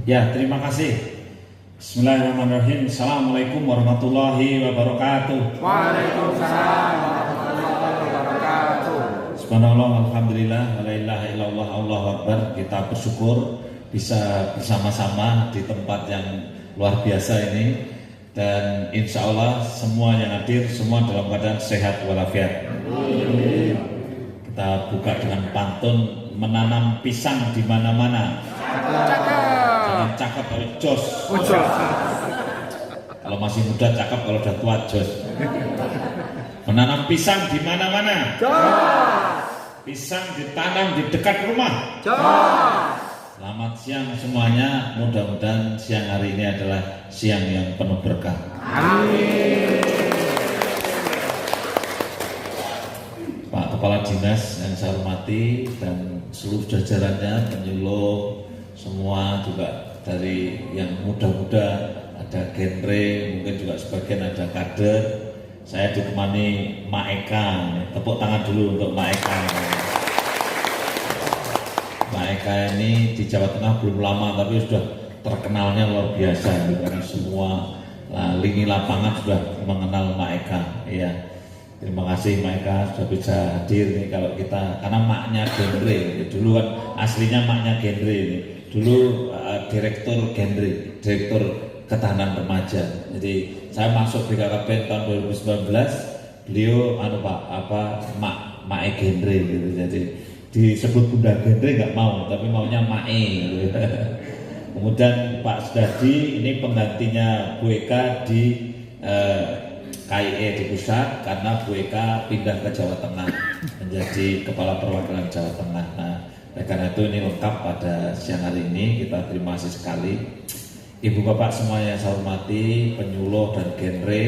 Ya, terima kasih. Bismillahirrahmanirrahim. Assalamualaikum warahmatullahi wabarakatuh. Waalaikumsalam warahmatullahi wabarakatuh. Subhanallah, alhamdulillah, la ilaha illallah, Allahu akbar. Kita bersyukur bisa bersama-sama di tempat yang luar biasa ini, dan insya Allah semua yang hadir semua dalam keadaan sehat walafiat. Kita buka dengan pantun, menanam pisang di mana-mana. Jangan cakep kalau jos. Kalau masih muda cakep, kalau udah tua jos. Menanam pisang di mana-mana. Pisang ditanam di dekat rumah. Selamat siang semuanya. Mudah-mudahan siang hari ini adalah siang yang penuh berkah. Amin. Pak Kepala Dinas yang saya hormati dan seluruh jajarannya, penyuluh semua, juga dari yang muda-muda, ada genre, mungkin juga sebagian ada kader. Saya ditemani Mak Eka. Tepuk tangan dulu untuk Mak Eka. Mak Eka ini di Jawa Tengah belum lama tapi sudah terkenalnya luar biasa, karena semua lini lapangan sudah mengenal Mak Eka. Ya, terima kasih Mak Eka sudah bisa hadir nih. Kalau kita, karena maknya genre, dulu kan aslinya maknya genre ini. Dulu direktur genre, direktur ketahanan remaja. Jadi saya masuk BKKBN tahun 2019, beliau Mak genre gitu. Jadi disebut Bunda genre nggak mau, tapi maunya Mae gitu. Kemudian Pak Sudadi ini penggantinya Bu Eka di KIE di pusat, karena Bu Eka pindah ke Jawa Tengah menjadi kepala perwakilan Jawa Tengah. Nah, karena itu ini lengkap pada siang hari ini. Kita terima kasih sekali. Ibu bapak semua yang saya hormati, penyuluh dan genre.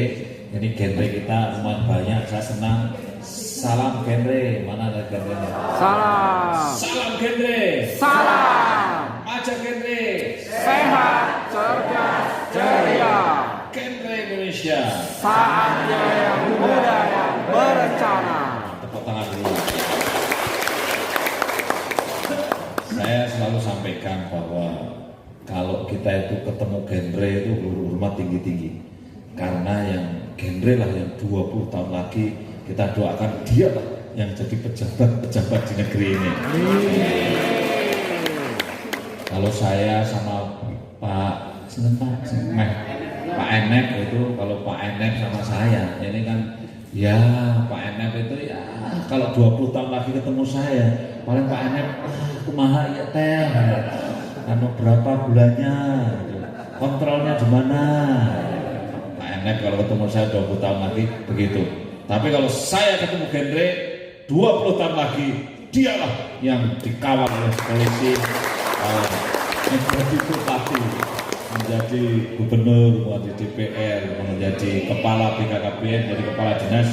Ini genre kita lumayan banyak, saya senang. Salam genre, mana ada genre-nya? Salam genre. Salam. Aja genre. Sehat, cerdas, ceria. Genre Indonesia. Saatnya yang muda yang berencana. Tepuk tangan dulu. Saya selalu sampaikan bahwa kalau kita itu ketemu genre itu hormat tinggi-tinggi, karena yang genre lah yang 20 tahun lagi kita doakan dia lah yang jadi pejabat di negeri ini. Kalau saya sama Pak Enek itu, kalau Pak Enek sama saya ini kan ya, Pak Enek itu ya kalau 20 tahun lagi ketemu saya paling Pak Enek kumaha ya teh, anu berapa bulannya, kontrolnya di mana. Pak Enek kalau ketemu saya 20 tahun lagi begitu. Tapi kalau saya ketemu genre 20 tahun lagi, dialah yang dikawal oleh polisi, menjadi bupati, menjadi gubernur, menjadi DPR, menjadi kepala BKKBN, menjadi kepala dinas,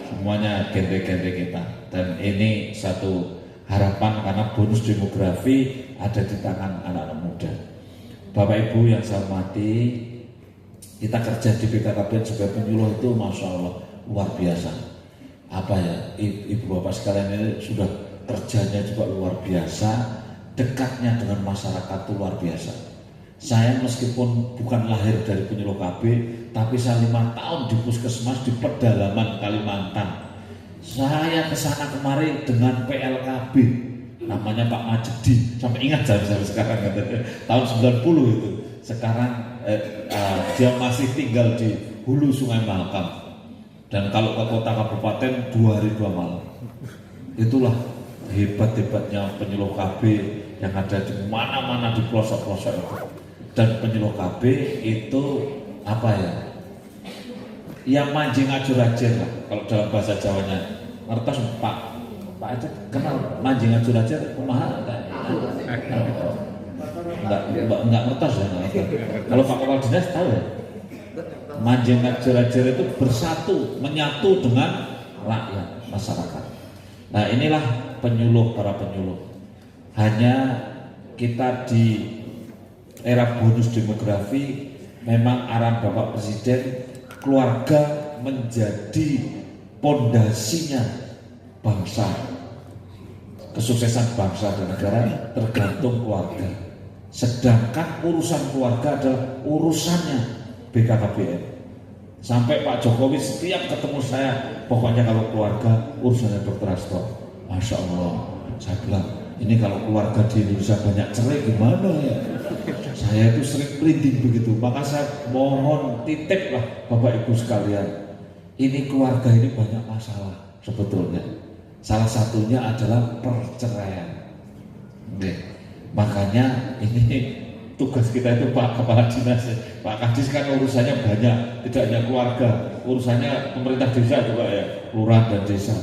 semuanya genre-genre kita. Dan ini satu harapan, karena bonus demografi ada di tangan anak-anak muda. Bapak Ibu yang saya hormati, kita kerja di BKKBN sebagai penyuluh itu Masya Allah luar biasa. Apa ya, Ibu Bapak sekalian ini sudah kerjanya juga luar biasa, dekatnya dengan masyarakat itu luar biasa. Saya meskipun bukan lahir dari penyuluh KB, tapi saya 5 tahun di puskesmas di pedalaman Kalimantan. Saya kesana kemari dengan PLKB, namanya Pak Majedi, sampai ingat sampai sekarang, tahun 90 itu. Sekarang dia masih tinggal di hulu Sungai Mahakam, dan kalau ke kota kabupaten 2 hari 2 malam. Itulah hebat-hebatnya penyuluh KB yang ada di mana-mana di pelosok-pelosok itu. Dan penyuluh KB itu apa ya, yang manjing ajur-ajur lah kalau dalam bahasa Jawanya. Ngertos Pak aja kenal manjing ajur-ajur kumaha enggak ngertos ya. Kalau Pak Kepala Dinas tahu ya, manjing ajur-ajur itu bersatu, menyatu dengan rakyat, masyarakat. Nah, inilah penyuluh, para penyuluh. Hanya kita di era bonus demografi, memang arahan Bapak Presiden, keluarga menjadi pondasinya bangsa. Kesuksesan bangsa dan negara tergantung keluarga. Sedangkan urusan keluarga adalah urusannya BKKBN. Sampai Pak Jokowi setiap ketemu saya, pokoknya kalau keluarga urusannya Dr. Hasto. Masya Allah, saya bilang, ini kalau keluarga di Indonesia banyak cerai gimana ya? Saya itu sering merinding begitu. Maka saya mohon titip lah Bapak Ibu sekalian, ini keluarga ini banyak masalah sebetulnya. Salah satunya adalah perceraian. Makanya ini tugas kita itu Pak Kepala Dinas, Pak Kadis kan urusannya banyak, tidak hanya keluarga, urusannya pemerintah desa juga ya, lurah dan desa.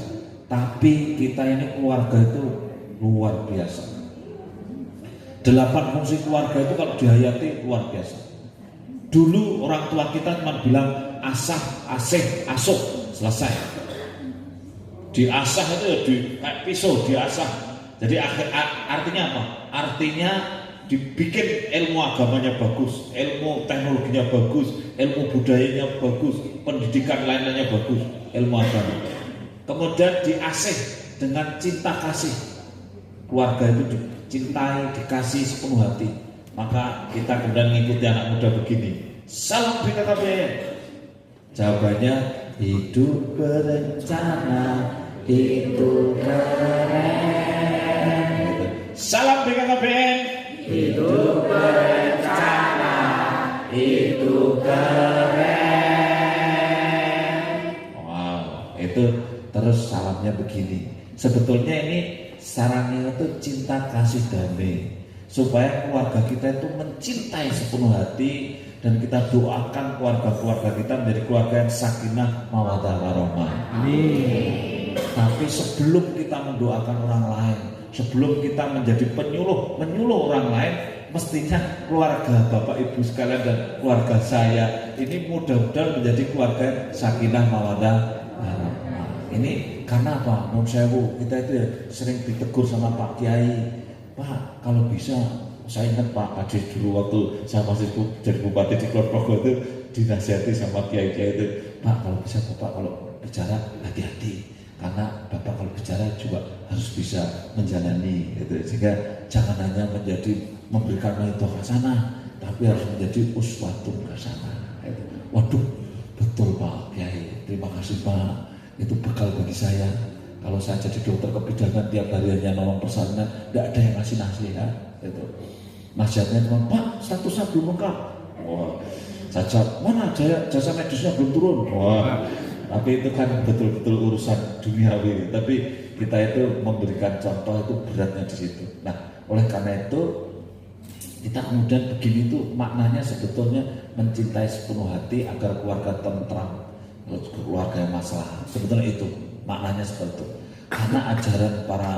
Tapi kita ini keluarga itu luar biasa. 8 fungsi keluarga itu kalau dihayati luar biasa. Dulu orang tua kita cuma bilang asah, asih, asuh, selesai. Diasah itu ya kayak pisau, diasah. Jadi artinya apa? Artinya dibikin ilmu agamanya bagus, ilmu teknologinya bagus, ilmu budayanya bagus, pendidikan lainnya bagus, ilmu agama. Kemudian diasih dengan cinta kasih. Keluarga itu dicintai, dikasih sepenuh hati. Maka kita kemudian mengikuti anak muda begini. Salam BKKBN. Jawabannya hidup berencana, itu keren. Salam BKKBN. Hidup berencana, itu keren. Wow, itu terus salamnya begini. Sebetulnya ini sarannya itu cinta kasih damai, supaya keluarga kita itu mencintai sepenuh hati, dan kita doakan keluarga-keluarga kita menjadi keluarga yang sakinah mawaddah warahmah. Amin. Tapi sebelum kita mendoakan orang lain, sebelum kita menjadi penyuluh orang lain, mestinya keluarga Bapak Ibu sekalian dan keluarga saya ini mudah-mudahan menjadi keluarga sakinah mawaddah warahmah. Ini karena apa? Nun sewu, kita itu ya sering ditegur sama Pak Kiai, Pak kalau bisa, saya ingat Pak Kadis dulu waktu saya masih jadi bupati di Kulon Progo itu dinasihati sama Kiai-Kiai itu, Pak kalau bisa Bapak kalau bicara hati-hati, karena Bapak kalau bicara juga harus bisa menjalani gitu. Sehingga jangan hanya menjadi memberikan itu hasanah, tapi harus menjadi uswatun hasanah. Waduh, betul Pak Kiai, terima kasih Pak, itu bekal bagi saya. Kalau saya jadi dokter kebidanan tiap hari hanya nolong persalinan, tidak ada yang ngasih nasihat gitu. Nasihatnya cuma, Pak statusnya belum lengkap. Wah, saya jawab, mana jasa medisnya belum turun. Wah, tapi itu kan betul-betul urusan duniawi. Tapi kita itu memberikan contoh, itu beratnya di situ. Nah, oleh karena itu kita kemudian begini itu maknanya sebetulnya mencintai sepenuh hati agar keluarga tentram, keluarga yang masalah. Sebetulnya itu maknanya seperti itu. Karena ajaran para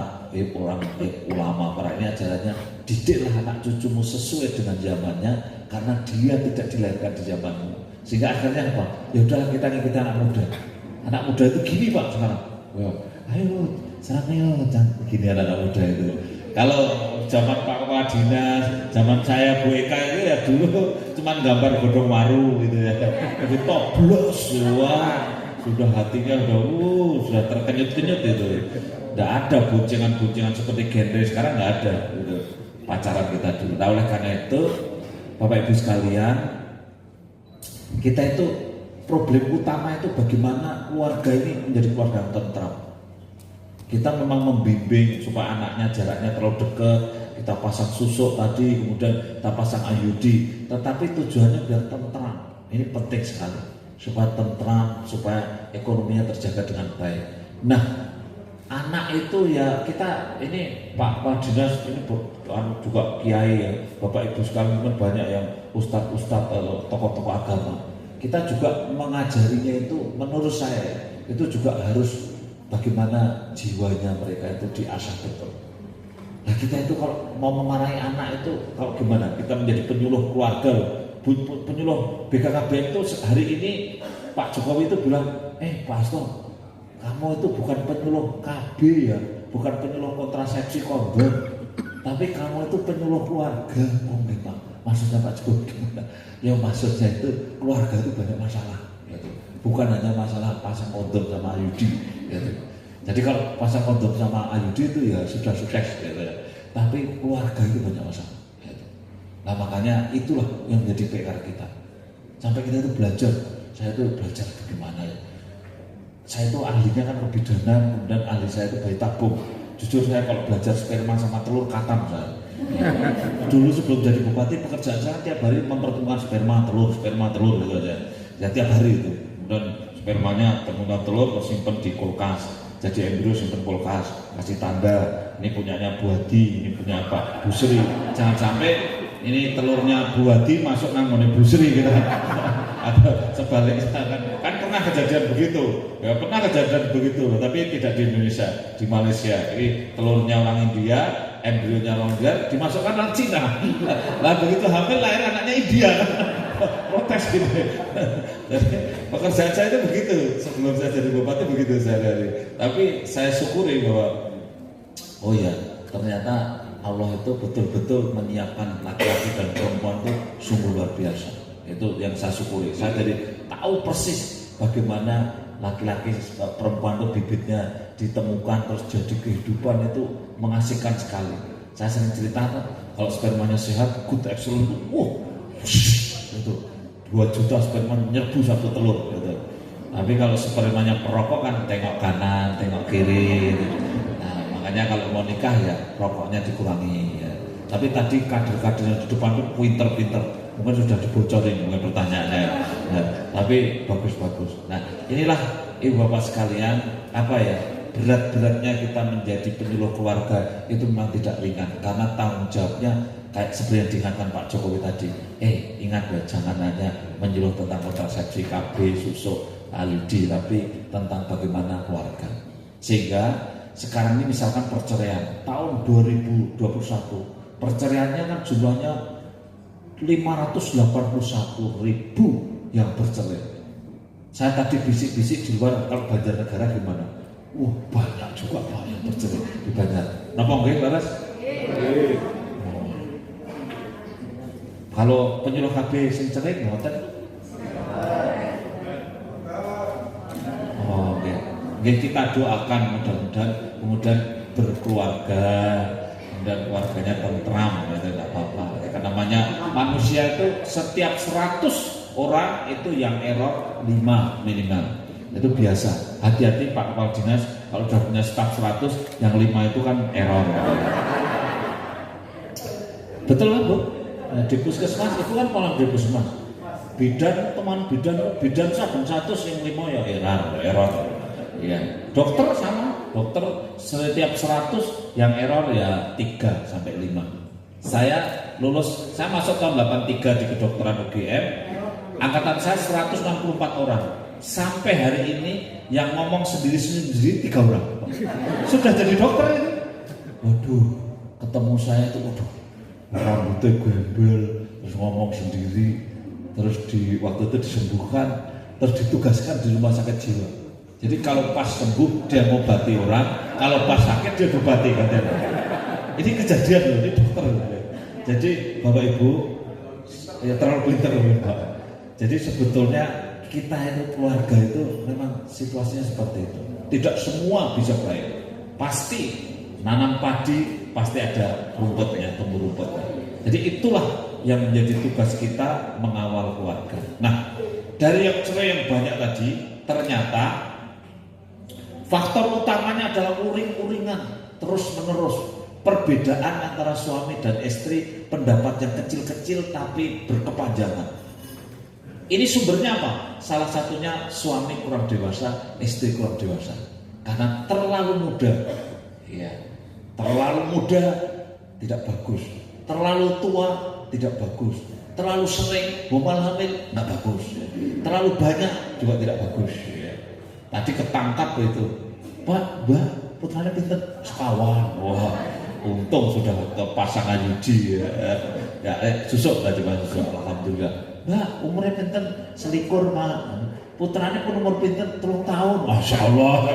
ulama, para ini ajarannya, didiklah anak cucumu sesuai dengan zamannya, karena dia tidak dilahirkan di zamanmu. Sehingga akhirnya apa? Ya udahlah kita ngikutin anak muda. Anak muda itu gini Pak sekarang. Wah, ayo sekarang ayo jangan begini anak muda itu. Kalau zaman Pak Kepala Dinas, zaman saya Bu Eka itu ya dulu cuma gambar godong waru gitu ya. Jadi toblos, wah sudah hatinya sudah terkenyut-kenyut itu. Tidak ada boncengan-boncengan seperti genre sekarang, nggak ada gitu. Pacaran kita dulu. Nah, oleh karena itu Bapak Ibu sekalian, kita itu problem utama itu bagaimana keluarga ini menjadi keluarga yang tentram. Kita memang membimbing supaya anaknya jaraknya terlalu dekat, kita pasang susuk tadi, kemudian kita pasang IUD, tetapi tujuannya biar tentram. Ini penting sekali, supaya tentram, supaya ekonominya terjaga dengan baik. Nah, anak itu ya kita ini Pak Dinas ini juga kiai ya, Bapak Ibu sekalian banyak yang ustadz tokoh-tokoh agama. Kita juga mengajarinya itu, menurut saya itu juga harus bagaimana jiwanya mereka itu diasah betul. Nah kita itu kalau mau memarahi anak itu kalau gimana? Kita menjadi penyuluh keluarga, penyuluh BKKBN itu hari ini Pak Jokowi itu bilang, Pak Hasto, kamu itu bukan penyuluh KB ya, bukan penyuluh kontrasepsi kondom, tapi kamu itu penyuluh keluarga. Oh memang, maksudnya Pak Jokowi gimana? Ya maksudnya itu keluarga itu banyak masalah, gitu. Bukan hanya masalah pasang kondom sama IUD, gitu. Jadi kalau pasang kondom sama IUD itu ya sudah sukses, gitu ya. Tapi keluarga itu banyak masalah, gitu. Nah makanya itulah yang menjadi PR kita. Sampai kita itu belajar, saya itu belajar bagaimana ya. Saya itu ahlinya kan pembidana, kemudian ahli saya itu bayi tabung. Jujur saya kalau belajar sperma sama telur katam saya. Dulu sebelum jadi bupati pekerjaan saya tiap hari mempertemukan sperma telur gitu aja. Ya tiap hari itu. Kemudian spermanya temukan telur terus simpen di kulkas. Jadi embrio simpen kulkas, kasih tanda. Ini punyanya Bu Hadi, ini punya apa? Bu Sri. Jangan sampai ini telurnya Bu Hadi masuk namanya Bu Sri gitu. Ada sebaliknya kan pernah kejadian begitu, ya pernah kejadian begitu, tapi tidak di Indonesia, di Malaysia. Jadi telurnya orang India, embrionya orang India, dimasukkan orang Cina. Lah begitu hamil lahir anaknya India, protes gitu. Jadi pekerjaan saya itu begitu, sebelum saya jadi bupati begitu sehari-hari. Tapi saya syukuri bahwa oh ya ternyata Allah itu betul-betul menyiapkan laki-laki dan perempuan itu sungguh luar biasa. Itu yang saya syukuri. Saya jadi tahu persis bagaimana laki-laki perempuan itu bibitnya ditemukan terus jadi kehidupan itu mengasihkan sekali. Saya sering cerita kalau spermanya sehat, good excellent itu 2 juta sperma nyerbu satu telur gitu. Tapi kalau spermanya perokok kan tengok kanan, tengok kiri gitu. Nah makanya kalau mau nikah ya rokoknya dikurangi ya. Tapi tadi kader-kader yang di depan itu pinter-pinter, mungkin sudah dibocorin mungkin pertanyaannya. Nah, tapi bagus-bagus. Nah inilah ibu bapak sekalian, apa ya, berat-beratnya kita menjadi penyuluh keluarga itu memang tidak ringan, karena tanggung jawabnya kayak seperti yang diingatkan Pak Jokowi tadi. Ingat ya, jangan hanya menyuluh tentang kontrasepsi, KB, susuk, IUD, tapi tentang bagaimana keluarga. Sehingga sekarang ini misalkan perceraian tahun 2021, perceraiannya kan jumlahnya 581.000 yang bercerai. Saya tadi bisik-bisik di luar, kalau Banjarnegara gimana? Banyak juga Pak yang bercerai di Banjar. Napa nggih, Baras? Kalau penyuluh KB sing cerai ngoten? Nggih kita doakan mudah-mudahan kemudian berkeluarga dan keluarganya tentram, ya tidak apa-apa. Karena namanya manusia itu setiap 100 orang itu yang error 5 minimal. Itu biasa. Hati-hati Pak Kepala Dinas, kalau sudah punya staf 100, yang 5 itu kan error. Betul kan Bu? Di puskesmas itu kan malah di puskesmas. Bidan teman bidan saben 100 yang 5 ya error. Ya. Dokter sama. Dokter setiap 100 yang error ya 3 sampai 5. Saya masuk tahun 83 di kedokteran UGM. Angkatan saya 164 orang. Sampai hari ini yang ngomong sendiri 3 orang. Sudah jadi dokter itu. Waduh, ketemu saya itu rambutnya gembel, terus ngomong sendiri, terus waktu itu disembuhkan, terus ditugaskan di rumah sakit jiwa. Jadi kalau pas sembuh dia ngobati orang, kalau pas sakit dia berbati katanya. Ini kejadian loh, ini dokter. Jadi Bapak Ibu ya terlalu pintar Pak. Jadi sebetulnya kita itu keluarga itu memang situasinya seperti itu. Tidak semua bisa baik. Pasti nanam padi pasti ada rumputnya, tumbuh rumputnya. Jadi itulah yang menjadi tugas kita mengawal keluarga. Nah, dari yang cerai yang banyak tadi, ternyata faktor utamanya adalah uring-uringan terus-menerus. Perbedaan antara suami dan istri, pendapat yang kecil-kecil tapi berkepanjangan. Ini sumbernya apa? Salah satunya suami kurang dewasa, istri kurang dewasa. Karena terlalu muda. Ya, terlalu muda tidak bagus. Terlalu tua tidak bagus. Terlalu sering hamil nggak bagus. Terlalu banyak juga tidak bagus. Tadi ketangkap itu, Pak, Mbak, putranya pinter sekawan. Wah, untung sudah ke pasangan Yudi ya. Susuk tadi Mas Susuk, alhamdulillah. Mbak, umurnya pinter selikur Pak. Putranya pun umur pinter 3 tahun. Masya Allah.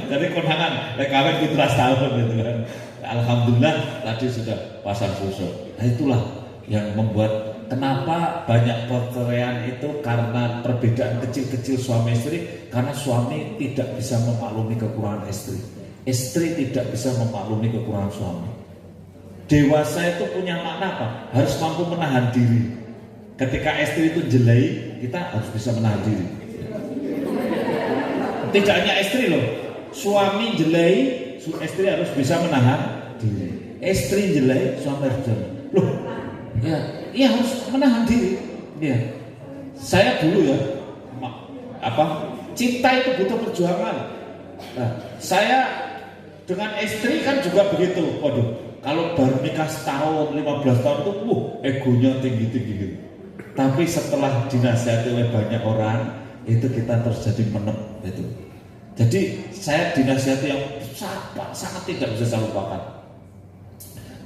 Jadi kondangan, kawin putra setahun gitu kan. Alhamdulillah tadi sudah pasang Susuk. Nah itulah yang membuat kenapa banyak perceraian itu karena perbedaan kecil-kecil suami istri, karena suami tidak bisa memaklumi kekurangan istri. Istri tidak bisa memaklumi kekurangan suami. Dewasa itu punya makna apa? Harus mampu menahan diri. Ketika istri itu jelai, kita harus bisa menahan diri. Tidak hanya istri loh, suami jelai, istri harus bisa menahan diri. Istri jelai, suami harus jelai. Loh, ya harus menahan diri. Ya, saya dulu ya, cinta itu butuh perjuangan. Nah, saya dengan istri kan juga begitu. Waduh, kalau baru nikah setahun, 15 tahun itu, egonya tinggi-tinggi gitu. Tapi setelah dinasihati oleh banyak orang, itu kita terus jadi menem itu. Jadi saya dinasihati yang sangat tidak bisa saya lupakan.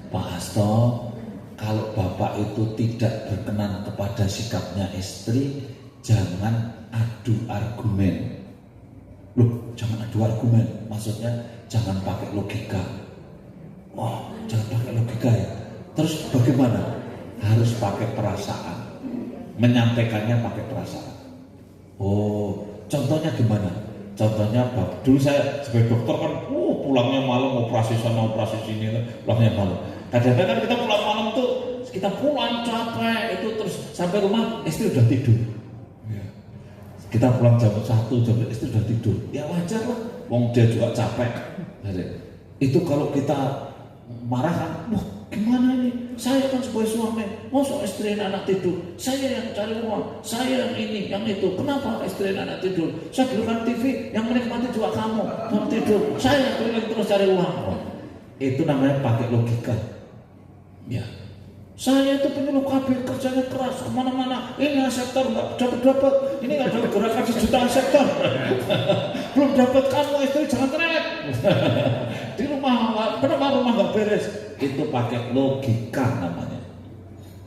Pak Hasto, kalau bapak itu tidak berkenan kepada sikapnya istri, jangan adu argumen. Loh, jangan adu argumen, maksudnya jangan pakai logika. Wah, jangan pakai logika ya. Terus bagaimana? Harus pakai perasaan. Menyampaikannya pakai perasaan. Oh, contohnya gimana? Contohnya, dulu saya sebagai dokter kan, pulangnya malam, operasi sana, operasi sini, pulangnya malam. Kadang-kadang kan kita pulang malam tuh, kita pulang capek itu terus sampai rumah istri udah tidur. Kita pulang jam 1, jam istri udah tidur. Ya wajar lah, wong dia juga capek. Jadi, itu kalau kita marah kan, wah gimana ini? Saya kan sebagai suami, masa istri dan anak tidur? Saya yang cari uang, saya yang ini, yang itu. Kenapa istri dan anak tidur? Saya belikan TV, yang menikmati juga kamu tidur. Saya yang keliling terus cari uang. Itu namanya pakai logika. Ya, saya itu penyuluh KB, kerjanya keras kemana-mana. Ini sektor nggak dapat, ini nggak dapat gerakan sejutaan sektor. Belum dapat kamu istri jangan teriak. Di rumah, kenapa rumah nggak beres? Itu pakai logika namanya.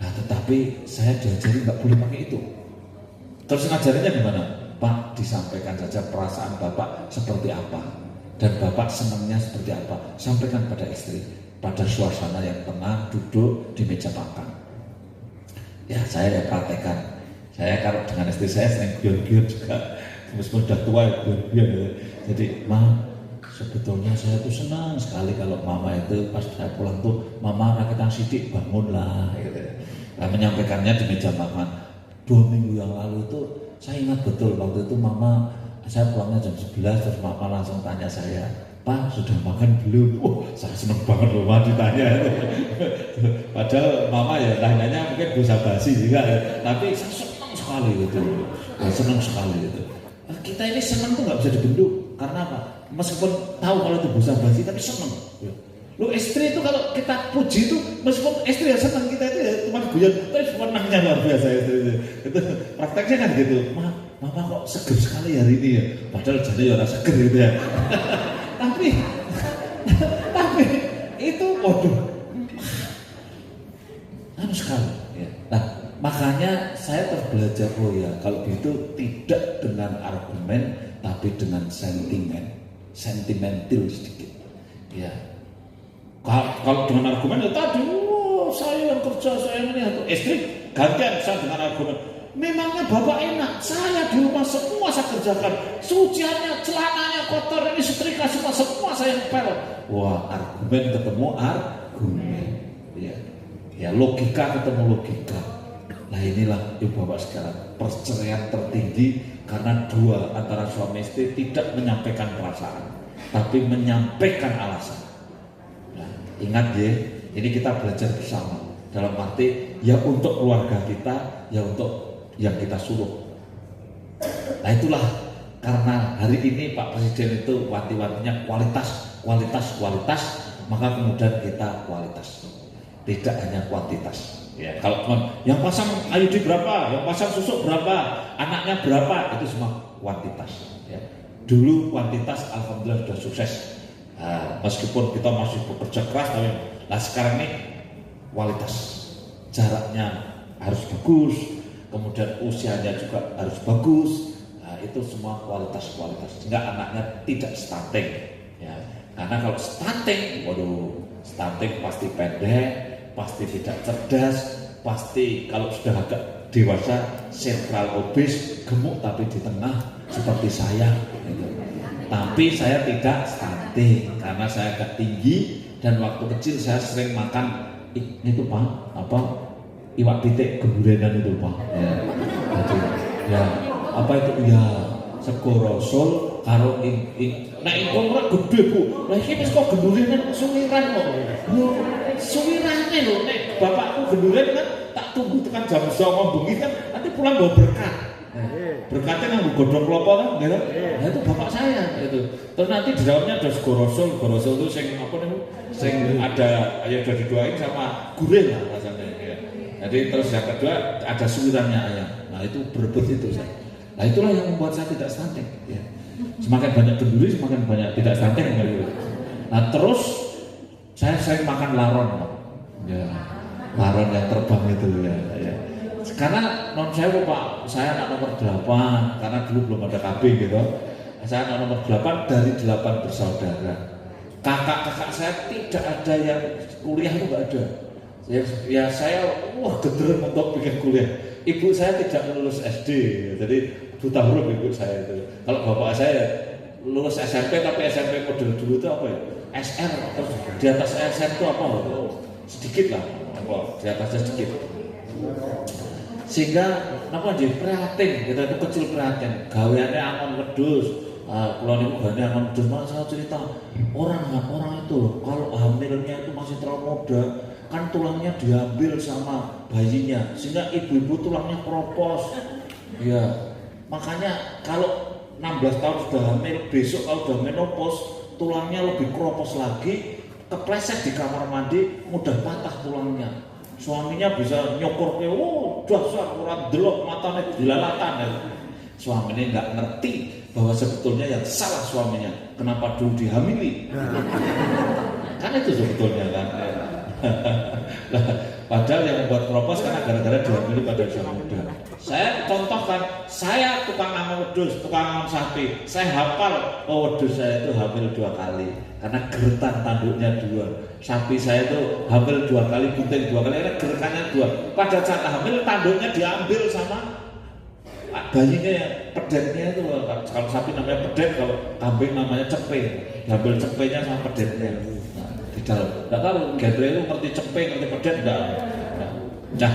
Nah, tetapi saya diajari nggak boleh pakai itu. Terus ngajarinya gimana? Pak, disampaikan saja perasaan bapak seperti apa dan bapak senangnya seperti apa. Sampaikan pada istri. Pada suasana yang tenang, duduk di meja makan. Ya, saya praktekkan. Saya kalau dengan istri saya sering guyon-guyon juga. Meskipun sudah tua ya guyon-guyon. Jadi, sebetulnya saya tuh senang sekali kalau mama itu pas saya pulang tuh, mama rakitan sidik bangunlah. Gitu. Nah, menyampaikannya di meja makan. 2 minggu yang lalu itu saya ingat betul waktu itu mama, saya pulangnya jam 11 terus mama langsung tanya saya, Pak, sudah makan belum? Saya senang banget loh mama ditanya. Padahal mama ya tanyanya mungkin dosa basi juga ya. Tapi saya senang sekali gitu. Senang sekali gitu. Kita ini senang tuh nggak bisa dibendung. Karena apa? Meskipun tahu kalau itu dosa basi tapi senang. Lu istri itu kalau kita puji itu meskipun istri ya senang, kita itu ya cuma guyon. Tapi senangnya luar biasa istri itu. Itu prakteknya kan gitu. Mama kok seger sekali hari ini ya. Padahal jadi orang seger gitu ya. Tapi itu waduh sekali ya. Nah, makanya saya terbelajar ya kalau gitu tidak dengan argumen tapi dengan sentimental sedikit ya. Kalau dengan argumen ya tadi saya yang kerja, saya ini atau istri gantian saya dengan argumen. Memangnya bapak enak, saya di rumah semua saya kerjakan, suciannya, celananya kotor, ini setrika semua saya ngepel. Wah, argumen ketemu argumen, ya logika ketemu logika. Nah inilah ibu bapak sekarang perceraian tertinggi karena dua antara suami istri tidak menyampaikan perasaan, tapi menyampaikan alasan. Nah, ingat ya, ini kita belajar bersama dalam arti ya untuk keluarga kita, ya untuk yang kita suruh. Nah itulah karena hari ini Pak Presiden itu wanti-wantinya kualitas, maka kemudian kita kualitas, tidak hanya kuantitas. Ya, kalau teman yang pasang IUD berapa, yang pasang susuk berapa, anaknya berapa, itu semua kuantitas. Ya. Dulu kuantitas alhamdulillah sudah sukses. Nah, meskipun kita masih bekerja keras, tapi sekarang ini kualitas, jaraknya harus bagus. Kemudian usianya juga harus bagus. Nah, itu semua kualitas. Sehingga anaknya tidak stunting. Ya. Karena kalau stunting, stunting pasti pendek, pasti tidak cerdas, pasti kalau sudah agak dewasa, sentral obes, gemuk tapi di tengah seperti saya. Gitu. Tapi saya tidak stunting karena saya agak tinggi dan waktu kecil saya sering makan itu Pak, apa iwak pitik gemurenan itu Pak. Ya, jadi, ya apa itu ya sego rasul karo nah itu ora gede Bu. Lah iki wis kok gemurenan suwiran kok. Yo suwirane lho nek bapakku gemuren kan tak tunggu tekan jam 09.00 bengi kan nanti pulang bawa berkat. Berkatnya nggak godong kelapa kan, gitu? Nah itu bapak saya itu. Terus nanti di dalamnya ada sego rasul itu sing apa nih? Sing ada ayam udah didoain sama gurih lah rasanya. Ya. Jadi terus yang kedua ada suwirannya ayam. Nah itu berebut itu saya. Nah itulah yang membuat saya tidak stunting. Ya. Semakin banyak genduri, semakin banyak tidak stunting. Gitu. Nah terus saya sering makan laron, ya laron yang terbang itu ya. Ya. Karena non saya Pak, saya anak nomor 8 karena dulu belum ada KB gitu. Saya anak nomor 8 dari 8 bersaudara. Kakak-kakak saya tidak ada yang kuliah itu nggak ada. Ya saya gederem untuk bikin kuliah. Ibu saya tidak lulus SD, jadi buta huruf ibu saya itu. Kalau bapak saya lulus SMP tapi SMP model dulu itu apa ya? SR terus di atas SR itu apa? Sedikit lah, apa di atasnya sedikit. Sehingga apa dia prihatin, kita itu kecil prihatin, gaweannya angon wedhus, kalau niku gaweannya angon wedhus, malah saya cerita orang itu kalau hamilnya itu masih terlalu muda, kan tulangnya diambil sama bayinya, sehingga ibu-ibu tulangnya keropos, ya makanya kalau 16 tahun sudah hamil, besok kalau sudah menopause, tulangnya lebih keropos lagi, kepleset di kamar mandi, mudah patah tulangnya. Suaminya bisa nyokor ke, dasar kurang delok matanya dilalatan. Suaminya nggak ngerti bahwa sebetulnya yang salah suaminya, kenapa dulu dihamili? Kan itu sebetulnya kan. Nah, padahal yang membuat keropos karena gara-gara dihamili pada usia muda. Saya contohkan, saya tukang angon wedhus, tukang angon sapi. Saya hafal, wedhus saya itu hamil 2 kali karena geretan tanduknya 2. Sapi saya itu hamil 2 kali, bunting 2 kali, karena geretannya 2. Pada saat hamil tanduknya diambil sama bayinya yang pedetnya itu. Kalau sapi namanya pedet, kalau kambing namanya cepe. Diambil cepenya sama pedetnya. Di dalam. Enggak tahu, Gendro itu ngerti cepe, ngerti pedet enggak. Nah,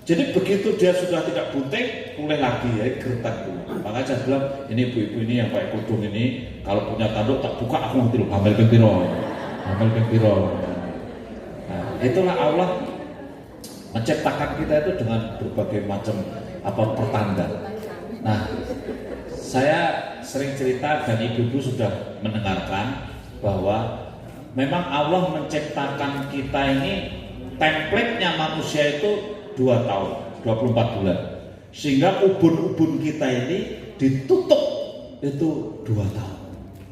jadi begitu dia sudah tidak bunting, mulai lagi ya geretan dulu. Makanya saya bilang, ini ibu-ibu ini yang pakai kerudung ini, kalau punya tanduk tak buka aku ngerti loh, hamil pempiro. Nah, itulah Allah menciptakan kita itu dengan berbagai macam pertanda. Nah, saya sering cerita dan ibu-ibu sudah mendengarkan bahwa memang Allah menciptakan kita ini, template-nya manusia itu 2 tahun, 24 bulan. Sehingga ubun-ubun kita ini ditutup itu 2 tahun,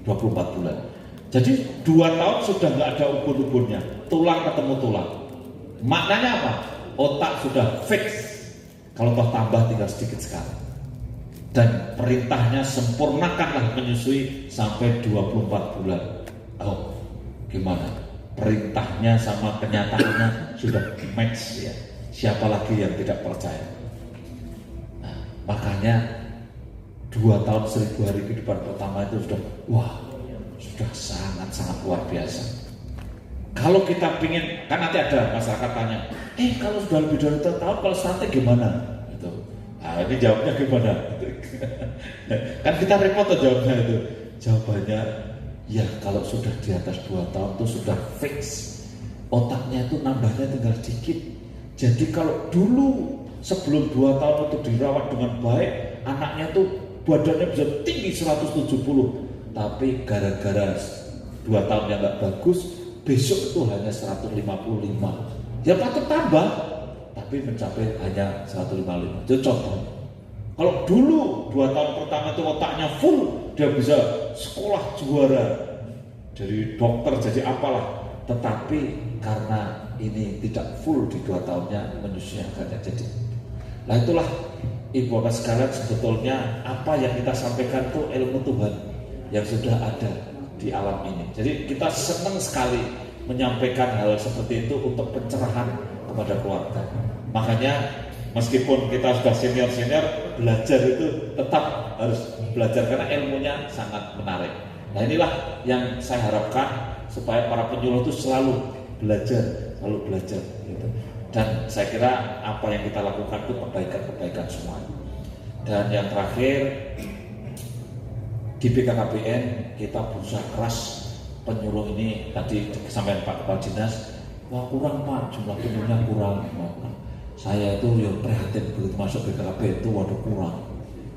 24 bulan. Jadi 2 tahun sudah nggak ada ubun-ubunnya, tulang ketemu tulang. Maknanya apa? Otak sudah fix. Kalau toh tambah tinggal sedikit sekali. Dan perintahnya sempurnakanlah menyusui sampai 24 bulan. Oh, gimana? Perintahnya sama kenyataannya sudah match ya. Siapa lagi yang tidak percaya? Nah, makanya 2 tahun 1000 hari kehidupan pertama itu sudah sangat-sangat luar biasa. Kalau kita pingin, kan nanti ada masyarakat tanya, kalau sudah lebih dari 2 tahun, kalau stunting gimana? Gitu. Nah, ini jawabnya gimana? Kan kita repot tuh jawabnya itu. Jawabannya, ya kalau sudah di atas 2 tahun itu sudah fix. Otaknya itu nambahnya tinggal sedikit. Jadi kalau dulu sebelum 2 tahun itu dirawat dengan baik, anaknya tuh badannya bisa tinggi 170. Tapi gara-gara 2 tahun yang gak bagus, besok itu hanya 155. Ya patut tambah, tapi mencapai hanya 155. Itu contoh. Kalau dulu 2 tahun pertama itu otaknya full, dia bisa sekolah juara, jadi dokter, jadi apalah. Tetapi karena ini tidak full di 2 tahunnya, menyusui akhirnya jadi. Nah itulah ibu bapak sekalian, sebetulnya apa yang kita sampaikan itu ilmu Tuhan yang sudah ada di alam ini. Jadi kita senang sekali menyampaikan hal seperti itu untuk pencerahan kepada keluarga. Makanya meskipun kita sudah senior-senior, belajar itu tetap harus belajar karena ilmunya sangat menarik. Nah inilah yang saya harapkan supaya para penyuluh itu selalu belajar gitu. Dan saya kira apa yang kita lakukan itu kebaikan semua. Dan yang terakhir, di BKKBN kita berusaha keras penyuluh ini. Tadi disampaikan Pak Kepala Dinas, wah kurang Pak, jumlah penyuluhnya kurang. Saya itu yang prihatin begitu masuk BKKBN itu, waduh kurang.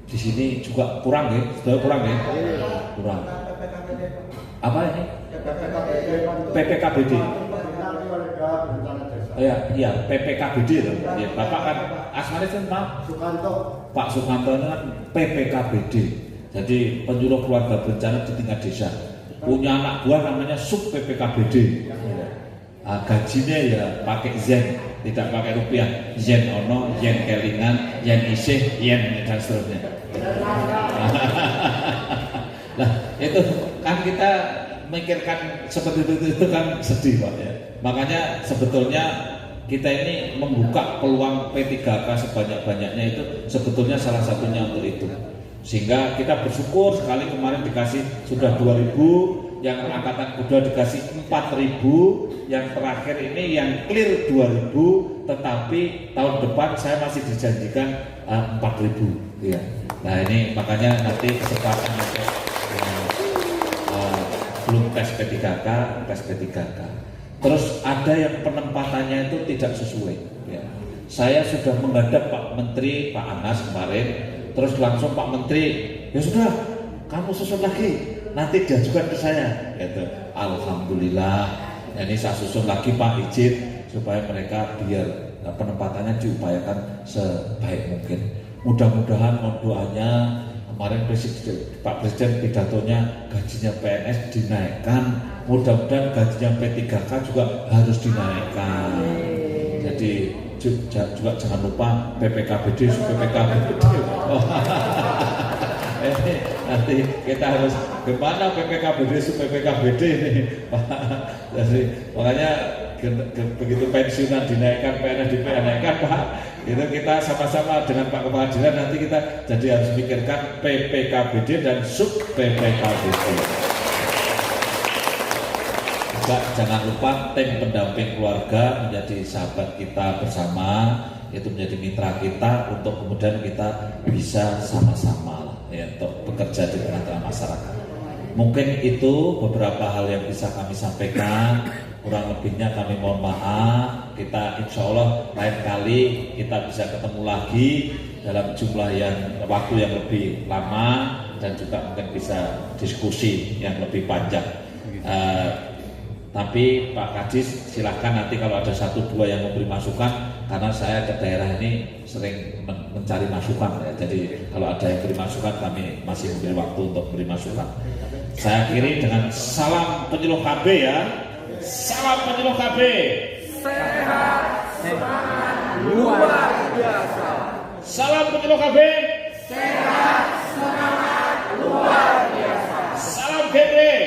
Di sini juga kurang ya, sudah kurang ya, kurang. Apa ini? PPKBD. Iya, PPKBD itu. Ya, Bapak kan asmane Pak Sukanto. Pak Sukanto ini kan PPKBD. Jadi penyuluh keluarga berencana di tingkat desa. Punya anak buah namanya sub PPKBD. Gajinya ya pakai yen, tidak pakai rupiah. Yen ono, yen kelingan, yen isih, yen dan seterusnya. Nah itu kan kita mikirkan seperti itu kan sedih Pak ya. Makanya sebetulnya kita ini membuka peluang P3K sebanyak-banyaknya itu sebetulnya salah satunya untuk itu. Sehingga kita bersyukur sekali kemarin dikasih sudah 2.000, yang angkatan kedua dikasih 4.000, yang terakhir ini yang clear 2.000, tetapi tahun depan saya masih dijanjikan 4.000 ya. Nah ini makanya nanti kesempatan untuk belum tes P3K. Terus ada yang penempatannya itu tidak sesuai ya. Saya sudah menghadap Pak Menteri, Pak Anas kemarin, terus langsung Pak Menteri, ya sudah kamu susun lagi, nanti diajukan ke saya gitu. Alhamdulillah, ini saya susun lagi Pak izin supaya mereka biar penempatannya diupayakan sebaik mungkin. Mudah-mudahan mohon doanya, kemarin Pak Presiden pidatonya gajinya PNS dinaikkan, mudah-mudahan gajinya P3K juga harus dinaikkan. Jadi juga jangan lupa PPKBD. Oh, nanti kita harus gimana PPKBD ini Pak. Jadi makanya begitu pensiunan dinaikkan, PNS dinaikkan Pak, itu kita sama-sama dengan Pak Kepala Dinas nanti kita jadi harus mikirkan PPKBD dan sub PPKBD. Jangan lupa tim pendamping keluarga menjadi sahabat kita bersama, itu menjadi mitra kita untuk kemudian kita bisa sama-sama ya, untuk bekerja di tengah-tengah masyarakat. Mungkin itu beberapa hal yang bisa kami sampaikan, kurang lebihnya kami mohon maaf. Kita insya Allah lain kali kita bisa ketemu lagi dalam jumlah yang waktu yang lebih lama dan juga mungkin bisa diskusi yang lebih panjang. Tapi Pak Kadis silahkan nanti kalau ada 1-2 yang memberi masukan, karena saya ke daerah ini sering mencari masukan ya. Jadi kalau ada yang beri masukan kami masih memberi waktu untuk beri masukan. Saya akhiri dengan salam penyuluh KB ya. Salam penyuluh KB. Sehat, semangat, luar biasa. Salam penyuluh KB. Sehat, semangat, luar biasa. Salam genre.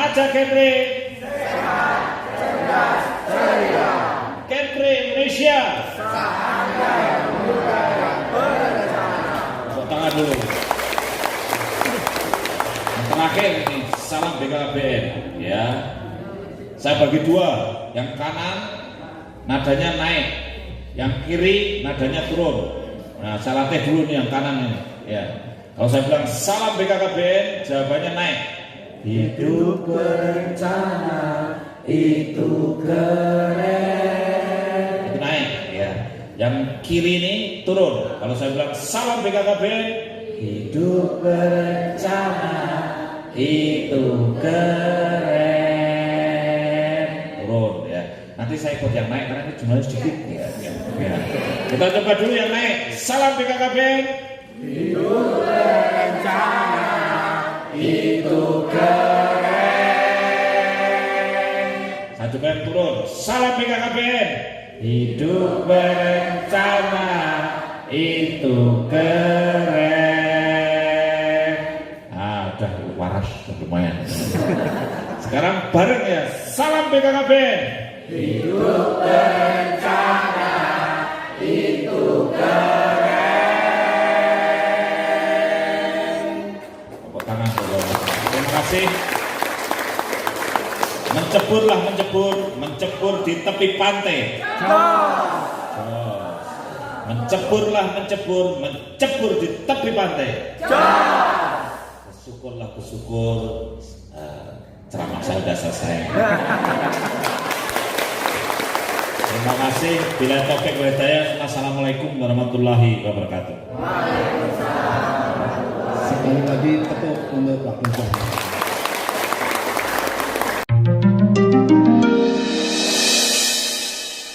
Aja genre. Sehat, cerdas, ceria. Genre Indonesia. Seandainya budaya berencana. Tepuk tangan dulu. Yang terakhir ini salam BKKBN ya. Saya bagi 2, yang kanan nadanya naik, yang kiri nadanya turun. Nah, saya latih dulu nih yang kanan ini ya. Kalau saya bilang salam BKKBN, jawabannya naik. Hidup berencana itu keren. Itu naik ya. Yang kiri ini turun. Kalau saya bilang salam BKKBN, hidup berencana itu keren. Turun ya. Nanti saya ikut yang naik karena ini jumlahnya sedikit ya. Kita coba dulu yang naik. Salam BKKBN. Hidup berencana itu keren. Saya coba yang turun. Salam BKKBN. Hidup berencana itu keren. Ah, udah waras, lumayan. Sekarang bareng ya. Salam BKKBN. Hidup berencana itu keren. Tepuk tangan. kasih. Mencebur di tepi pantai. Mencebur di tepi pantai. Bersyukur. Ceramah saya sudah selesai. Terima kasih. Bila taufik wa hidayah. Assalamualaikum warahmatullahi wabarakatuh. Sekali lagi tepuk untuk Pak Menteri.